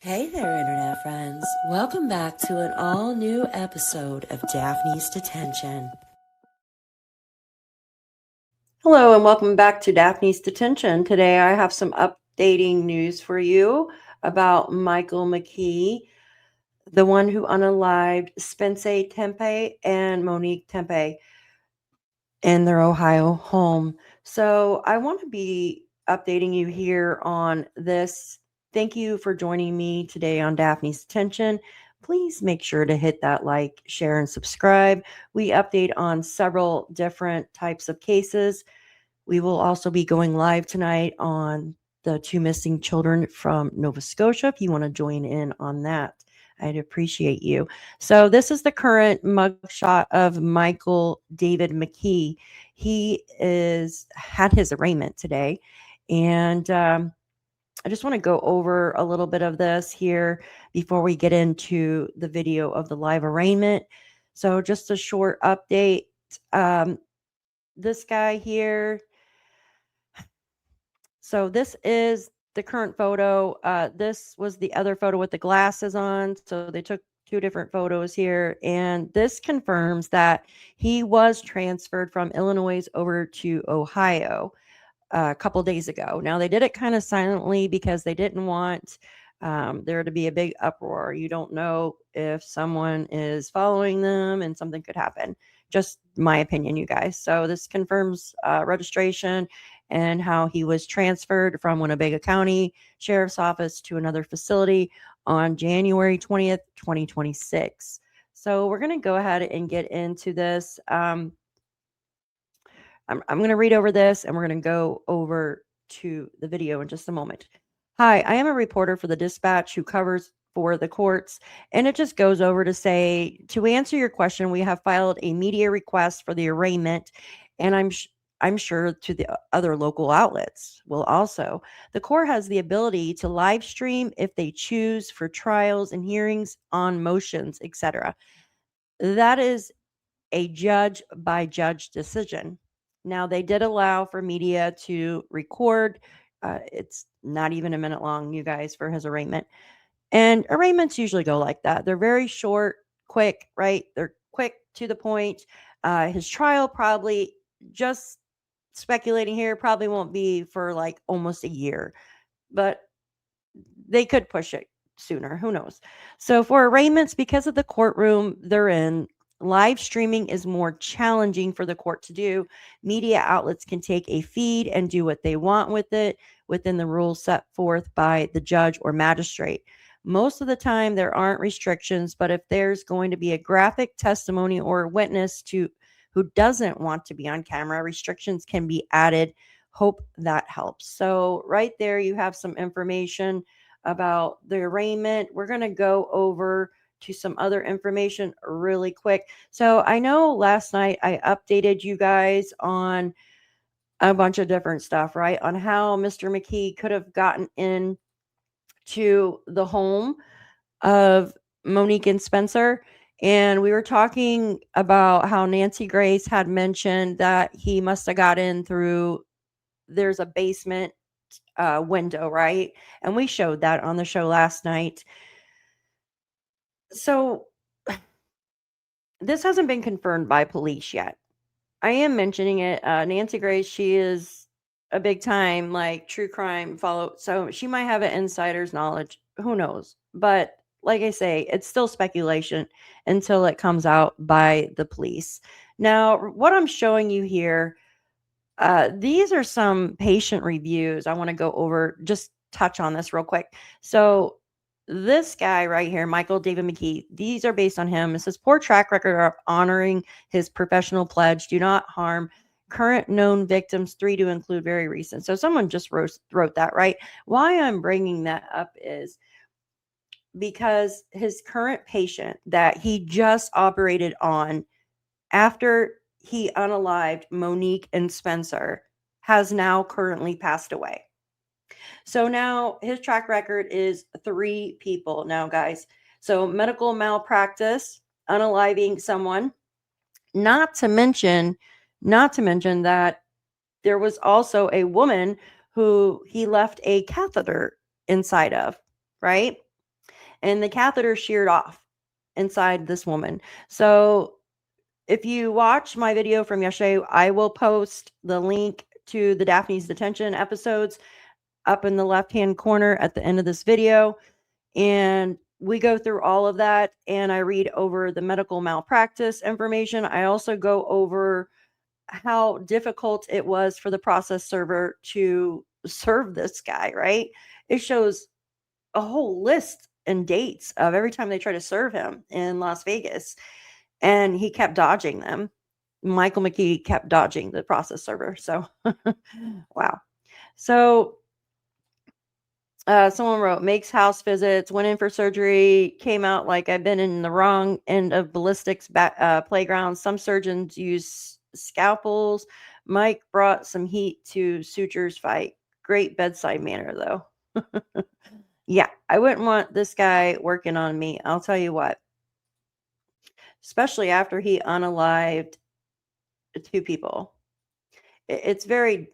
Hey there, Internet friends. Welcome back to an all-new episode of Daphne's Detention. Hello, and welcome back to Daphne's Detention. Today I have some updating news for you about Michael McKee, the one who unalived Spence Tepe and Monique Tepe in their Ohio home. So I want to be updating you here on this. Thank you for joining me today on Daphne's Detention. Please make sure to hit that like, share, and subscribe. We update on several different types of cases. We will also be going live tonight on the 2 missing children from Nova Scotia. If you want to join in on that, I'd appreciate you. So this is the current mugshot of Michael David McKee. He had his arraignment today, and I just want to go over a little bit of this here before we get into the video of the live arraignment. So just a short update. This guy here. So this is the current photo. This was the other photo with the glasses on. So they took 2 different photos here. And this confirms that he was transferred from Illinois over to Ohio a couple days ago. Now, they did it kind of silently because they didn't want there to be a big uproar. You don't know if someone is following them and something could happen. Just my opinion, you guys. So this confirms registration and how he was transferred from Winnebago County Sheriff's Office to another facility on January 20th, 2026. So we're going to go ahead and get into this. I'm going to read over this and we're going to go over to the video in just a moment. Hi, I am a reporter for the Dispatch who covers for the courts, and it just goes over to say, to answer your question, we have filed a media request for the arraignment, and I'm sure to the other local outlets will also. The court has the ability to live stream if they choose for trials and hearings on motions, etc. That is a judge by judge decision. Now, they did allow for media to record. It's not even a minute long, you guys, for his arraignment. And arraignments usually go like that. They're very short, quick, right? They're quick to the point. His trial probably, just speculating here, probably won't be for like almost a year, but they could push it sooner. Who knows? So for arraignments, because of the courtroom they're in, live streaming is more challenging for the court to do. Media outlets can take a feed and do what they want with it within the rules set forth by the judge or magistrate. Most of the time, there aren't restrictions, but if there's going to be a graphic testimony or a witness who doesn't want to be on camera, restrictions can be added. Hope that helps. So right there, you have some information about the arraignment. We're going to go over to some other information really quick. So I know last night I updated you guys on a bunch of different stuff, right? On how Mr. McKee could have gotten in to the home of Monique and Spencer. And we were talking about how Nancy Grace had mentioned that he must have got in through, there's a basement window, right? And we showed that on the show last night. So this hasn't been confirmed by police yet. I am mentioning it. Nancy Grace, she is a big time like true crime follow, so she might have an insider's knowledge. Who knows? But like I say, it's still speculation until it comes out by the police. Now, what I'm showing you here, these are some patient reviews. I want to go over, just touch on this real quick. So this guy right here, Michael David McKee, these are based on him. It says poor track record of honoring his professional pledge, do not harm current known victims, 3 to include very recent. So someone just wrote that, right? Why I'm bringing that up is because his current patient that he just operated on after he unalived Monique and Spencer has now currently passed away. So now his track record is 3 people now, guys. So medical malpractice, unaliving someone, not to mention that there was also a woman who he left a catheter inside of, right? and the catheter sheared off inside this woman. So if you watch my video from yesterday, I will post the link to the Daphne's detention episodes up in the left-hand corner at the end of this video. And we go through all of that, and I read over the medical malpractice information. I also go over how difficult it was for the process server to serve this guy, right? It shows a whole list and dates of every time they try to serve him in Las Vegas, and he kept dodging them. Michael McKee kept dodging the process server. So, wow. So, someone wrote, makes house visits, went in for surgery, came out like I've been in the wrong end of ballistics playground. Some surgeons use scalpels. Mike brought some heat to sutures fight. Great bedside manner, though. Yeah, I wouldn't want this guy working on me. I'll tell you what. Especially after he unalived 2 people. It's very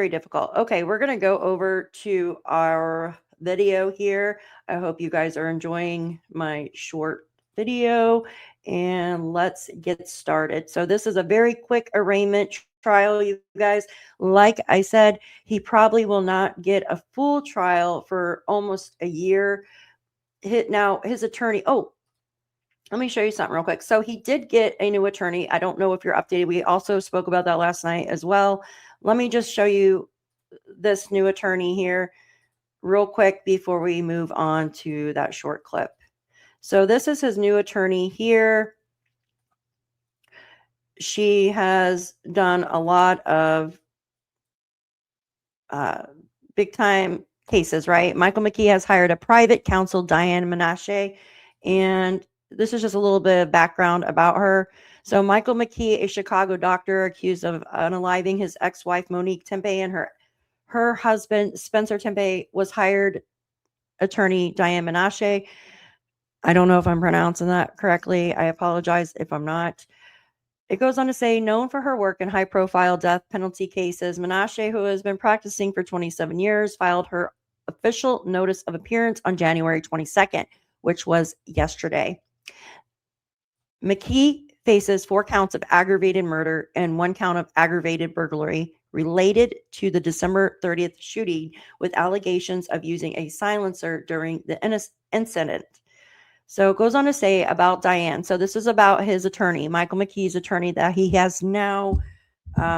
difficult. Okay, we're going to go over to our video here. I hope you guys are enjoying my short video, and let's get started. So this is a very quick arraignment trial, you guys. Like I said, he probably will not get a full trial for almost a year. Now his attorney, let me show you something real quick. So he did get a new attorney. I don't know if you're updated. We also spoke about that last night as well. Let me just show you this new attorney here real quick before we move on to that short clip. So this is his new attorney here. She has done a lot of big time cases, right? Michael McKee has hired a private counsel, Diane Menashe, and this is just a little bit of background about her. So Michael McKee, a Chicago doctor accused of unaliving his ex-wife, Monique Tepe, and her husband, Spencer Tepe, was hired attorney, Diane Menashe. I don't know if I'm pronouncing that correctly. I apologize if I'm not. It goes on to say, known for her work in high-profile death penalty cases, Menashe, who has been practicing for 27 years, filed her official notice of appearance on January 22nd, which was yesterday. McKee faces 4 counts of aggravated murder and 1 count of aggravated burglary related to the December 30th shooting, with allegations of using a silencer during the incident. So it goes on to say about Diane. So this is about his attorney, Michael McKee's attorney, that he has now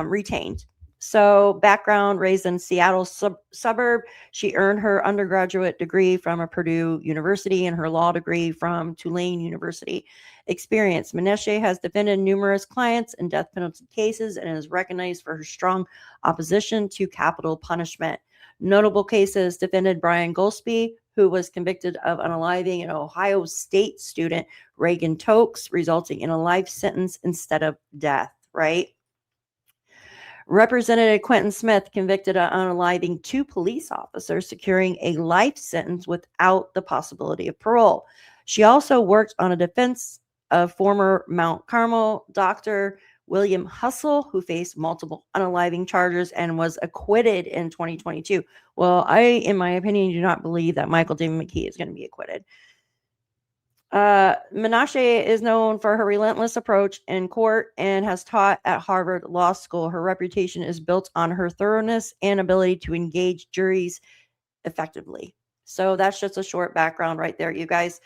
retained. So background, raised in Seattle suburb. She earned her undergraduate degree from a Purdue University and her law degree from Tulane University. Experience. Menashe has defended numerous clients in death penalty cases and is recognized for her strong opposition to capital punishment. Notable cases: defended Brian Goldsby, who was convicted of unaliving an Ohio State student, Reagan Tokes, resulting in a life sentence instead of death, right? Representative Quentin Smith, convicted of unaliving 2 police officers, securing a life sentence without the possibility of parole. She also worked on a defense of former Mount Carmel Dr. William Hustle, who faced multiple unaliving charges and was acquitted in 2022. Well, I, in my opinion, do not believe that Michael David McKee is going to be acquitted. Menashe is known for her relentless approach in court and has taught at Harvard Law School. Her reputation is built on her thoroughness and ability to engage juries effectively. So that's just a short background right there, you guys,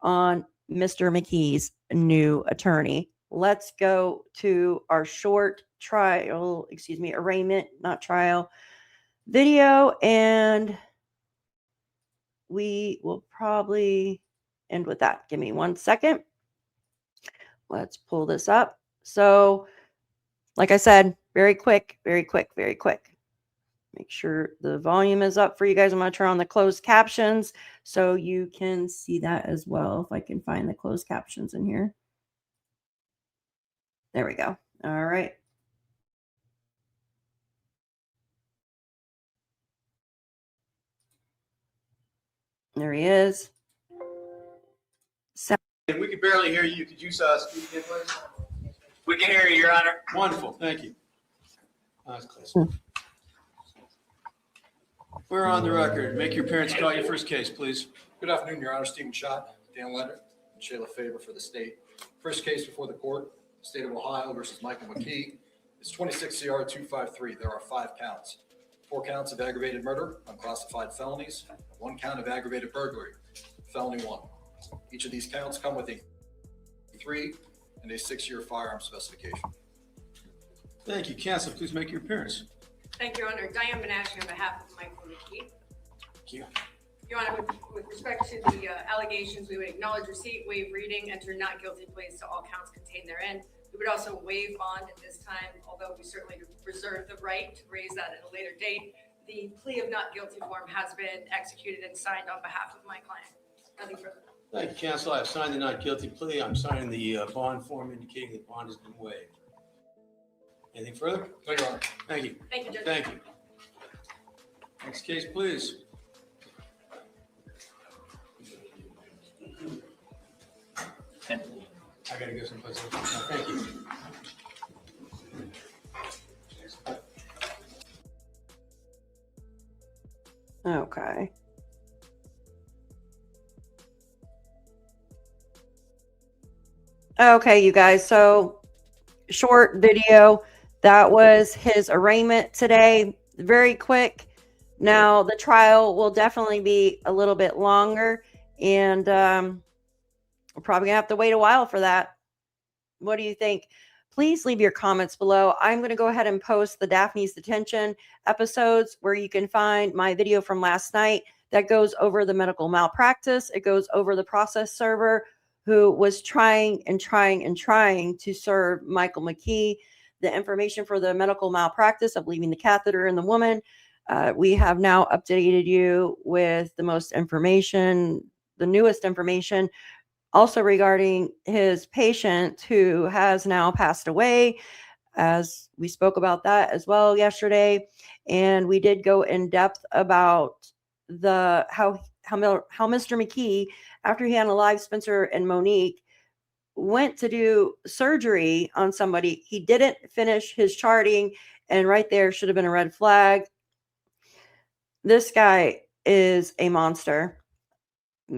on Mr. McKee's new attorney. Let's go to our short arraignment, not trial, video, and we will probably end with that. Give me 1 second. Let's pull this up. So, like I said, very quick. Make sure the volume is up for you guys. I'm going to turn on the closed captions so you can see that as well. If I can find the closed captions in here. There we go. All right. There he is. We can barely hear you. Could you speak again, please? We can hear you, Your Honor. Wonderful. Thank you. That's close. We're on the record. Make your appearance. Call your first case, please. Good afternoon, Your Honor. Stephen Schott, Dan Leonard, and Shayla Faber for the state. First case before the court, State of Ohio versus Michael McKee. It's 26 CR 253. There are 5 counts. 4 counts of aggravated murder, unclassified felonies, 1 count of aggravated burglary, felony 1. Each of these counts come with a 3 and a 6-year firearm specification. Thank you. Counsel, please make your appearance. Thank you, Your Honor. Diane Menashe on behalf of Michael McKee. Thank you. Your Honor, with respect to the allegations, we would acknowledge receipt, waive reading, enter not guilty pleas to all counts contained therein. We would also waive bond at this time, although we certainly reserve the right to raise that at a later date. The plea of not guilty form has been executed and signed on behalf of my client. Nothing further. Thank you, counsel. I've signed the not guilty plea. I'm signing the bond form indicating that bond has been waived. Anything further? No, Your Honor. Thank you. Thank you, Judge. Thank you. Next case, please. I gotta go someplace else. No, thank you. Okay. Okay, you guys. So, short video. That was his arraignment today. Very quick. Now, the trial will definitely be a little bit longer, and we're probably going to have to wait a while for that. What do you think? Please leave your comments below. I'm going to go ahead and post the Daphne's Detention episodes where you can find my video from last night that goes over the medical malpractice. It goes over the process server who was trying to serve Michael McKee the information for the medical malpractice of leaving the catheter in the woman. We have now updated you with the most information, the newest information, also regarding his patient who has now passed away, as we spoke about that as well yesterday. And we did go in depth about the how Mr. McKee, after he unalived Spencer and Monique, went to do surgery on somebody. He didn't finish his charting, and right there should have been a red flag. This guy is a monster.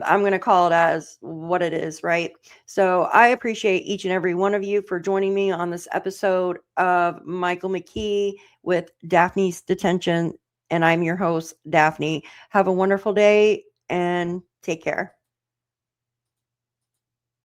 I'm going to call it as what it is, right? So I appreciate each and every one of you for joining me on this episode of Michael McKee with Daphne's Detention. And I'm your host, Daphne. Have a wonderful day and take care.